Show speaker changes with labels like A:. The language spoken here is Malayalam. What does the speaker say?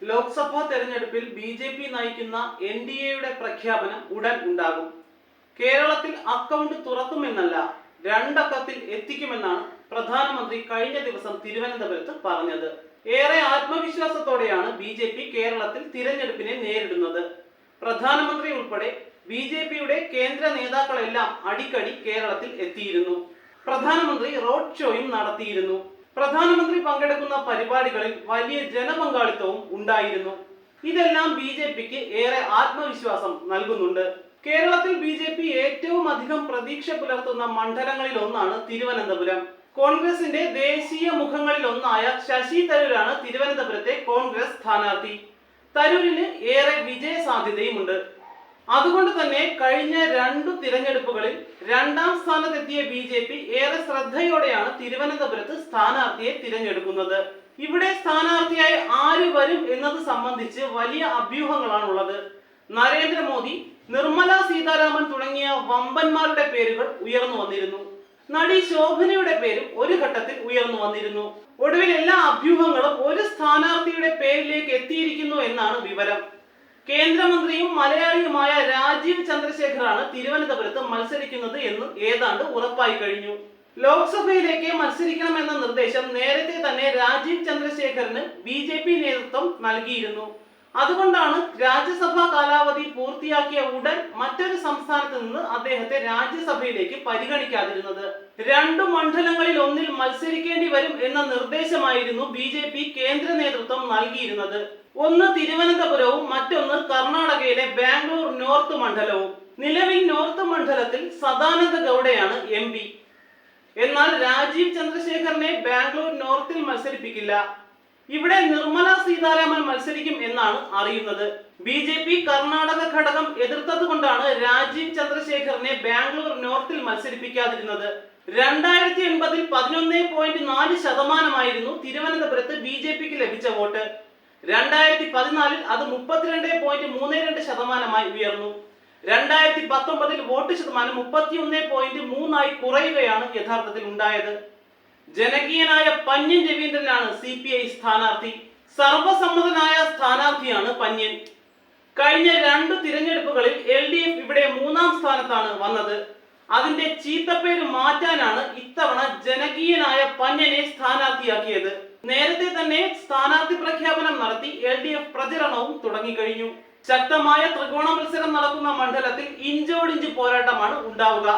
A: ലോക്സഭാ തെരഞ്ഞെടുപ്പിൽ ബി.ജെ.പി. നയിക്കുന്ന എൻ.ഡി.എയുടെ പ്രഖ്യാപനം ഉടൻ ഉണ്ടാകും. കേരളത്തിൽ അക്കൗണ്ട് തുറക്കുമെന്നല്ല, രണ്ടക്കത്തിൽ എത്തിക്കുമെന്നാണ് പ്രധാനമന്ത്രി കഴിഞ്ഞ ദിവസം തിരുവനന്തപുരത്ത് പറഞ്ഞത്. ഏറെ ആത്മവിശ്വാസത്തോടെയാണ് ബി.ജെ.പി. കേരളത്തിൽ തിരഞ്ഞെടുപ്പിനെ നേരിടുന്നത്. പ്രധാനമന്ത്രി ഉൾപ്പെടെ ബി.ജെ.പിയുടെ കേന്ദ്ര നേതാക്കളെല്ലാം അടിക്കടി കേരളത്തിൽ എത്തിയിരുന്നു. പ്രധാനമന്ത്രി റോഡ് ഷോയും നടത്തിയിരുന്നു. പ്രധാനമന്ത്രി പങ്കെടുക്കുന്ന പരിപാടികളിൽ വലിയ ജനപങ്കാളിത്തവും ഉണ്ടായിരുന്നു. ഇതെല്ലാം ബി.ജെ.പിക്ക് ഏറെ ആത്മവിശ്വാസം നൽകുന്നുണ്ട്. കേരളത്തിൽ ബി.ജെ.പി. ഏറ്റവും അധികം പ്രതീക്ഷ പുലർത്തുന്ന മണ്ഡലങ്ങളിൽ ഒന്നാണ് തിരുവനന്തപുരം. കോൺഗ്രസിന്റെ ദേശീയ മുഖങ്ങളിൽ ഒന്നായ ശശി തരൂരാണ് തിരുവനന്തപുരത്തെ കോൺഗ്രസ് സ്ഥാനാർത്ഥി. തരൂരിന് ഏറെ വിജയ സാധ്യതയുമുണ്ട്. അതുകൊണ്ട് തന്നെ കഴിഞ്ഞ 2 തിരഞ്ഞെടുപ്പുകളിൽ 2ാം സ്ഥാനത്തെത്തിയ ബി.ജെ.പി. ഏറെ ശ്രദ്ധയോടെയാണ് തിരുവനന്തപുരത്ത് സ്ഥാനാർത്ഥിയെ തിരഞ്ഞെടുക്കുന്നത്. ഇവിടെ സ്ഥാനാർത്ഥിയായി ആര് വരും എന്നത് സംബന്ധിച്ച് വലിയ അഭ്യൂഹങ്ങളാണുള്ളത്. നരേന്ദ്രമോദി, നിർമ്മല സീതാരാമൻ തുടങ്ങിയ വമ്പന്മാരുടെ പേരുകൾ ഉയർന്നു വന്നിരുന്നു. നടി ശോഭനയുടെ പേരും ഒരു ഘട്ടത്തിൽ ഉയർന്നു വന്നിരുന്നു. ഒടുവിൽ എല്ലാ അഭ്യൂഹങ്ങളും ഒരു സ്ഥാനാർത്ഥിയുടെ പേരിലേക്ക് എത്തിയിരിക്കുന്നു എന്നാണ് വിവരം. കേന്ദ്രമന്ത്രിയും മലയാളിയുമായ രാജീവ് ചന്ദ്രശേഖറാണ് തിരുവനന്തപുരത്ത് മത്സരിക്കുന്നത് എന്ന് ഏതാണ്ട് ഉറപ്പായി കഴിഞ്ഞു. ലോക്സഭയിലേക്ക് മത്സരിക്കണമെന്ന നിർദ്ദേശം നേരത്തെ തന്നെ രാജീവ് ചന്ദ്രശേഖറിന് ബി.ജെ.പി. നേതൃത്വം നൽകിയിരുന്നു. അതുകൊണ്ടാണ് രാജ്യസഭാ കാലാവധി പൂർത്തിയാക്കിയ ഉടൻ മറ്റൊരു സംസ്ഥാനത്ത് നിന്ന് അദ്ദേഹത്തെ രാജ്യസഭയിലേക്ക് പരിഗണിക്കാതിരുന്നത്. 2 മണ്ഡലങ്ങളിൽ ഒന്നിൽ മത്സരിക്കേണ്ടി വരും എന്ന നിർദ്ദേശമായിരുന്നു ബി.ജെ.പി. കേന്ദ്ര നേതൃത്വം നൽകിയിരുന്നത്. ഒന്ന് തിരുവനന്തപുരവും മറ്റൊന്ന് കർണാടകയിലെ ബാംഗ്ലൂർ നോർത്ത് മണ്ഡലവും. നിലവിൽ നോർത്ത് മണ്ഡലത്തിൽ സദാനന്ദ ഗൗഡയാണ് MP. എന്നാൽ രാജീവ് ചന്ദ്രശേഖറിനെ ബാംഗ്ലൂർ നോർത്തിൽ മത്സരിപ്പിക്കില്ല. ഇവിടെ നിർമ്മല സീതാരാമൻ മത്സരിക്കും എന്നാണ് അറിയുന്നത്. ബി.ജെ.പി. കർണാടക ഘടകം എതിർത്തത് കൊണ്ടാണ് രാജീവ് ചന്ദ്രശേഖറിനെ ബാംഗ്ലൂർ നോർത്തിൽ മത്സരിപ്പിക്കാതിരുന്നത്. 2080-ൽ 11.4% തിരുവനന്തപുരത്ത് ബി.ജെ.പിക്ക് ലഭിച്ച വോട്ട്. 2014-ൽ അത് 32.32% ഉയർന്നു. 2019-ൽ വോട്ട് ശതമാനം 31.3 കുറയുകയാണ് യഥാർത്ഥത്തിൽ ഉണ്ടായത്. ജനകീയനായ പന്ന്യൻ രവീന്ദ്രനാണ് CPI സ്ഥാനാർത്ഥി. സർവസമ്മതനായ സ്ഥാനാർത്ഥിയാണ് പന്ന്യൻ. കഴിഞ്ഞ 2 തിരഞ്ഞെടുപ്പുകളിൽ LDF ഇവിടെ 3ാം സ്ഥാനത്താണ് വന്നത്. അതിന്റെ ചീത്തപ്പേര് മാറ്റാനാണ് ഇത്തവണ ജനകീയനായ പന്ന്യനെ സ്ഥാനാർത്ഥിയാക്കിയത്. നേരത്തെ തന്നെ സ്ഥാനാർത്ഥി പ്രഖ്യാപനം നടത്തി LDF പ്രചരണവും തുടങ്ങിക്കഴിഞ്ഞു. ശക്തമായ ത്രികോണ മത്സരം നടക്കുന്ന മണ്ഡലത്തിൽ ഇഞ്ചോടിഞ്ച് പോരാട്ടമാണ് ഉണ്ടാവുക.